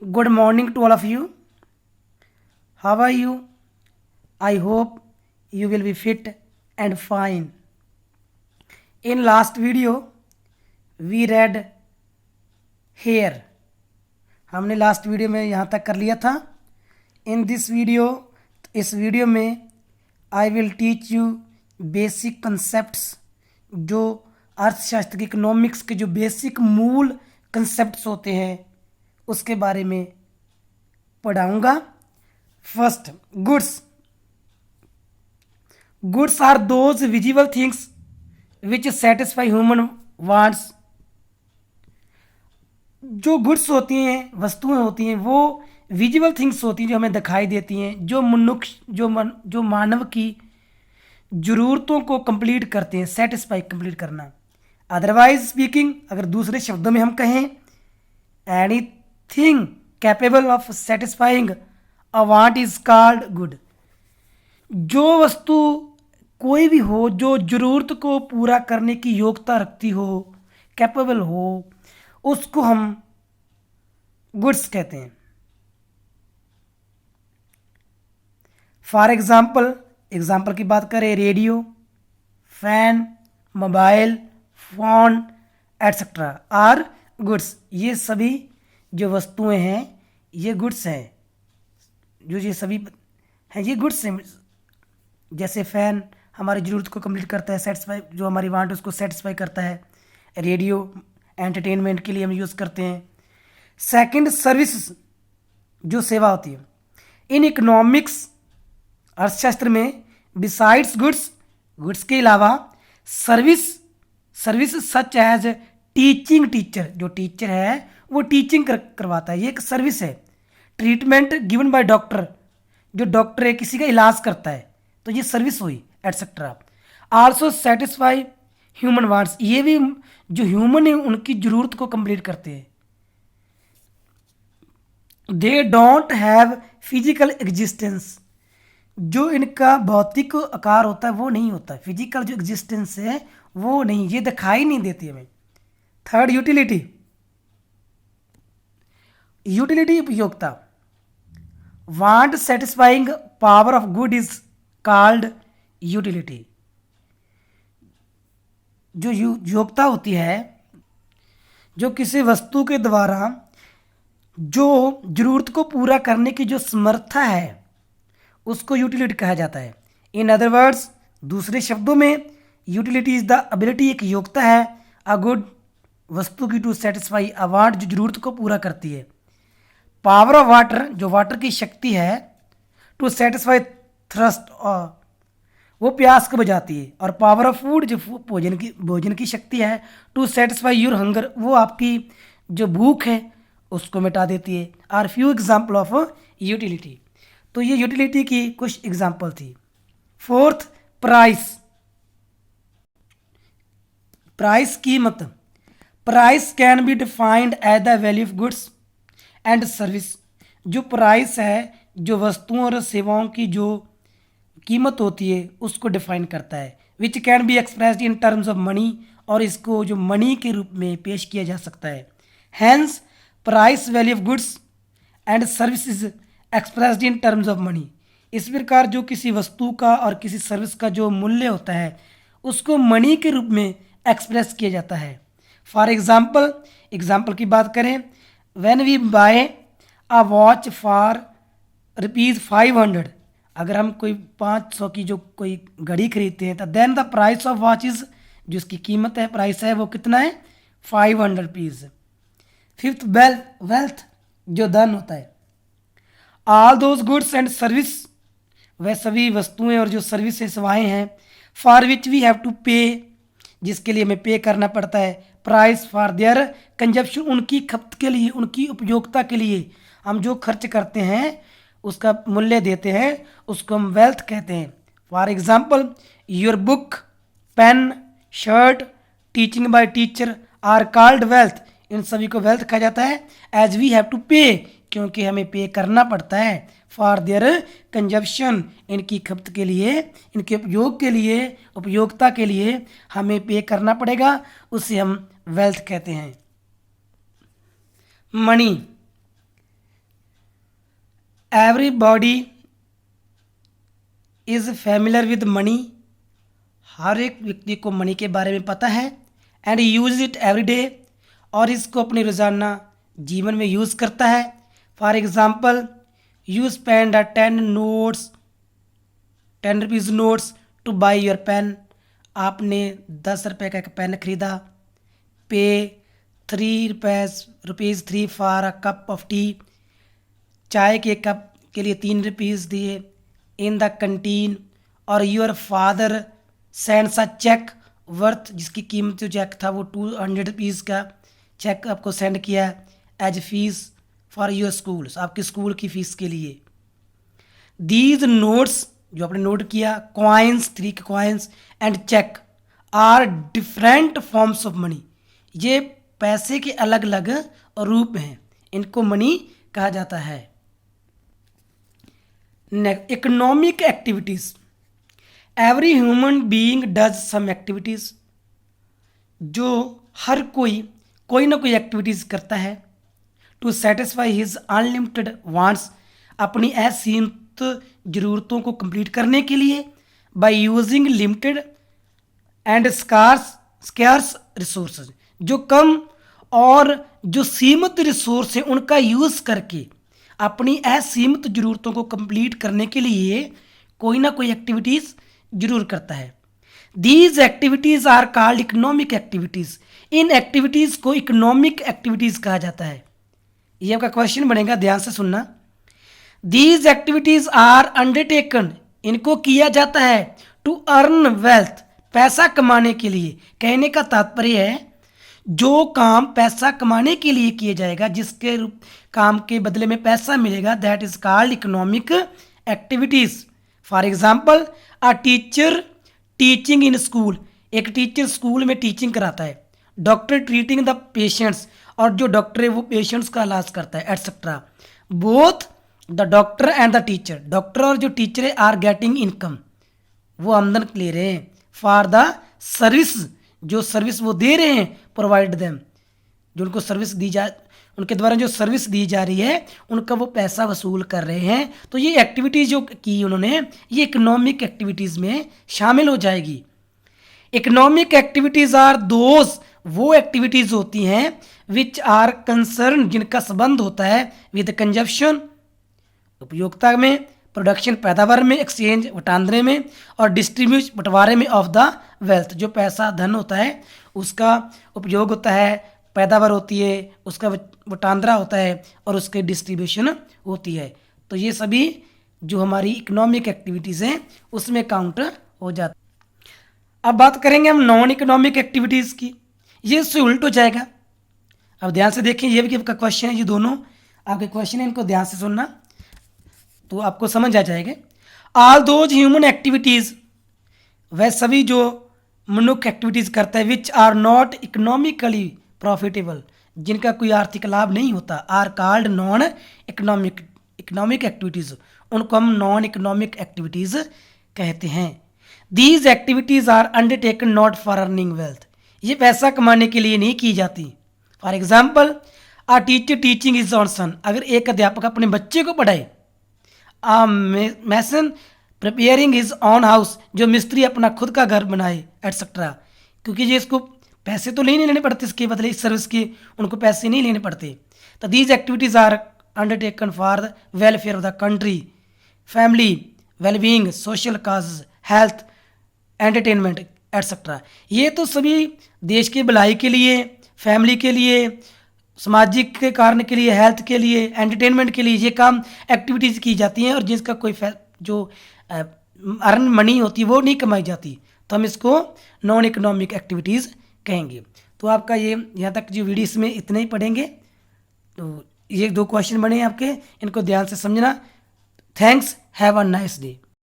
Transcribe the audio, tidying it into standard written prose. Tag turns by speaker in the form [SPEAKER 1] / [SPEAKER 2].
[SPEAKER 1] Good morning to all of you. How are you? I hope you will be fit and fine. In last video, we read here. हमने last video में यहाँ तक कर लिया था. In this video, इस video में I will teach you basic concepts, जो अर्थशास्त्र की इकोनॉमिक्स के जो बेसिक मूल कंसेप्ट्स होते हैं उसके बारे में पढ़ाऊँगा. First, goods are those visible things which satisfy human wants. जो गुड्स होती हैं, वस्तुएं होती हैं, वो विजिबल थिंग्स होती हैं जो हमें दिखाई देती हैं, जो मानव की ज़रूरतों को कंप्लीट करते हैं, सेटिस्फाई कंप्लीट करना. अदरवाइज स्पीकिंग, अगर दूसरे शब्दों में हम कहें, anything capable of satisfying a want is called good. जो वस्तु कोई भी हो जो ज़रूरत को पूरा करने की योग्यता रखती हो, कैपेबल हो, उसको हम गुड्स कहते हैं. फॉर एग्जाम्पल की बात करें, radio, fan, mobile phone etcetera are goods. ये सभी जो वस्तुएं हैं ये गुड्स हैं. जो ये सभी हैं ये गुड्स हैं. जैसे फैन हमारी ज़रूरत को कंप्लीट करता है, सेटिस्फाई, जो हमारी वांट है उसको सेटिस्फाई करता है. रेडियो एंटरटेनमेंट के लिए हम यूज़ करते हैं. सेकंड, सर्विस, जो सेवा होती है. इन इकोनॉमिक्स, अर्थशास्त्र में, बिसाइड्स गुड्स के अलावा service such as teaching, teacher, जो टीचर है वो टीचिंग करवाता है, ये एक सर्विस है. ट्रीटमेंट गिवन बाय डॉक्टर, जो डॉक्टर है किसी का इलाज करता है, तो ये सर्विस हुई, etcetera. Also satisfy human wants, ये भी जो ह्यूमन है उनकी ज़रूरत को कंप्लीट करते हैं. They don't have physical existence, जो इनका भौतिक आकार होता है वो नहीं होता. फिजिकल जो एग्जिस्टेंस है वो नहीं, ये दिखाई नहीं देती हमें. थर्ड, यूटिलिटी उपयोगिता. Want satisfying power of good is called utility. जो योग्यता होती है, जो किसी वस्तु के द्वारा जो जरूरत को पूरा करने की जो समर्था है उसको यूटिलिटी कहा जाता है. इन अदर वर्ड्स, दूसरे शब्दों में, यूटिलिटी इज द एबिलिटी, एक योग्यता है, अ गुड, वस्तु की, टू सेटिस्फाई अ वांट, जो जरूरत को पूरा करती है. पावर ऑफ वाटर, जो वाटर की शक्ति है, टू सेटिस्फाई थ्रस्ट, वो प्यास को बुझाती है. और पावर ऑफ फूड, जो भोजन की शक्ति है, टू सेटिस्फाई योर हंगर, वो आपकी जो भूख है उसको मिटा देती है. Are few example of utility. तो ये यूटिलिटी की कुछ एग्जाम्पल थी. फोर्थ, प्राइस कीमत. Price can be defined as the value of goods and service. जो प्राइस है, जो वस्तुओं और सेवाओं की जो कीमत होती है उसको डिफाइन करता है. Which can be expressed in terms of money, और इसको जो मनी के रूप में पेश किया जा सकता है. Hence price value of goods and services expressed in terms of money. इस प्रकार जो किसी वस्तु का और किसी सर्विस का जो मूल्य होता है उसको मनी के रूप में एक्सप्रेस किया जाता है. फॉर एग्जाम्पल की बात करें, when we buy a watch for ₹500, अगर हम कोई 500 की जो कोई घड़ी खरीदते हैं, तो then the price of watch is, जो इसकी कीमत है, प्राइस है, वो कितना है, ₹500. फिफ्थ, वेल्थ, जो धन होता है. All those goods and service, वह सभी वस्तुएं और जो सर्विस सेवाएं हैं, for which we have to pay, जिसके लिए हमें पे करना पड़ता है. प्राइस फॉर देयर कंजप्शन, उनकी खपत के लिए, उनकी उपयोगिता के लिए हम जो खर्च करते हैं उसका मूल्य देते हैं, उसको हम वेल्थ कहते हैं. For example, your book, pen, shirt, teaching by teacher are called wealth. इन सभी को वेल्थ कहा जाता है. एज वी हैव टू पे, क्योंकि हमें पे करना पड़ता है. फॉर देयर कंजप्शन, इनकी खपत के लिए, इनके उपयोग के लिए, उपयोगिता के लिए हमें पे करना पड़ेगा, उसे हम वेल्थ कहते हैं. Money, everybody is familiar with money, हर एक व्यक्ति को मनी के बारे में पता है। And use it every day, और इसको अपने रोज़ाना जीवन में यूज़ करता है। For example, you spend 10 rupees notes to buy your pen, आपने 10 रुपये का एक पेन खरीदा। Pay 3 rupees for a cup of tea, चाय के कप के लिए 3 रुपीज़ दिए। इन द कैंटीन, और your father sends a cheque worth, जिसकी कीमत जो चेक था वो 200 रुपीज़ का चेक आपको सेंड किया as fees for your school, आपके स्कूल की फ़ीस के लिए। दीज नोट्स, जो आपने नोट किया, coins 3 coins and cheque are different forms of money, ये पैसे के अलग अलग रूप हैं, इनको मनी कहा जाता है। Economic activities, every human being does some activities, जो हर कोई ना कोई एक्टिविटीज़ करता है। To satisfy his unlimited wants, अपनी असीमित ज़रूरतों को कंप्लीट करने के लिए। By using limited and scarce resources, जो कम और जो सीमित रिसोर्स हैं उनका यूज़ करके अपनी असीमित ज़रूरतों को कंप्लीट करने के लिए कोई ना कोई एक्टिविटीज़ जरूर करता है। These activities are called economic activities, इन एक्टिविटीज़ को इकोनॉमिक एक्टिविटीज़ कहा जाता है। ये आपका क्वेश्चन बनेगा, ध्यान से सुनना। दीज एक्टिविटीज़ आर अंडरटेकन, इनको किया जाता है टू अर्न वेल्थ, पैसा कमाने के लिए। कहने का तात्पर्य है जो काम पैसा कमाने के लिए किया जाएगा, जिसके काम के बदले में पैसा मिलेगा, that is called economic activities. For example, a teacher teaching in school, एक टीचर स्कूल में टीचिंग कराता है। डॉक्टर ट्रीटिंग द पेशेंट्स, और जो डॉक्टर है वो पेशेंट्स का इलाज करता है, etcetera. Both the doctor and the teacher, doctor और जो टीचर है आर गेटिंग इनकम, वो आमदन ले रहे हैं। फॉर द सर्विस, जो सर्विस वो दे रहे हैं, प्रोवाइड देम, जो उनको सर्विस दी जा, उनके द्वारा जो सर्विस दी जा रही है उनका वो पैसा वसूल कर रहे हैं। तो ये एक्टिविटीज़ जो की उन्होंने, ये इकोनॉमिक एक्टिविटीज़ में शामिल हो जाएगी। इकोनॉमिक एक्टिविटीज़ आर दोज, वो एक्टिविटीज़ होती हैं विच आर कंसर्न, जिनका संबंध होता है विद कंजप्शन, उपयोगिता में, प्रोडक्शन पैदावार में, एक्सचेंज वटांदरे में, और डिस्ट्रीब्यूट बंटवारे में ऑफ द वेल्थ, जो पैसा धन होता है उसका उपयोग होता है, पैदावार होती है, उसका वटांदरा होता है, और उसके डिस्ट्रीब्यूशन होती है। तो ये सभी जो हमारी इकोनॉमिक एक्टिविटीज़ हैं उसमें काउंट हो जाता है। अब बात करेंगे हम नॉन इकोनॉमिक एक्टिविटीज़ की, ये इससे उल्ट हो जाएगा। अब ध्यान से देखें, ये भी आपका क्वेश्चन है, ये दोनों आपके क्वेश्चन है, इनको ध्यान से सुनना तो आपको समझ आ जाएगा। ऑल दोज ह्यूमन एक्टिविटीज़, वह सभी जो मनुष्य एक्टिविटीज़ करता है, which are not economically profitable, जिनका कोई आर्थिक लाभ नहीं होता, are called non economic activities, उनको हम नॉन इकोनॉमिक एक्टिविटीज़ कहते हैं। These activities are undertaken not for earning wealth, ये पैसा कमाने के लिए नहीं की जाती। For example, a teacher teaching is own son, अगर एक अध्यापक अपने बच्चे को पढ़ाए। A mason preparing his own house, जो मिस्त्री अपना खुद का घर बनाए, एटसेट्रा। क्योंकि ये इसको पैसे तो नहीं लेने पड़ते, इसके बदले इस सर्विस के उनको पैसे नहीं लेने पड़ते। तो these activities are undertaken for the welfare of the country, family wellbeing, social causes, health, entertainment, etcetera. ये तो सभी देश की भलाई के लिए, फैमिली के लिए, सामाजिक के कारण के लिए, हेल्थ के लिए, एंटरटेनमेंट के लिए ये काम एक्टिविटीज़ की जाती हैं, और जिसका कोई जो अर्न मनी होती है वो नहीं कमाई जाती, तो हम इसको नॉन इकोनॉमिक एक्टिविटीज़ कहेंगे। तो आपका ये यहाँ तक जो वीडियो इसमें इतने ही पढ़ेंगे। तो ये 2 क्वेश्चन बने हैं आपके, इनको ध्यान से समझना। Thanks, have a nice day.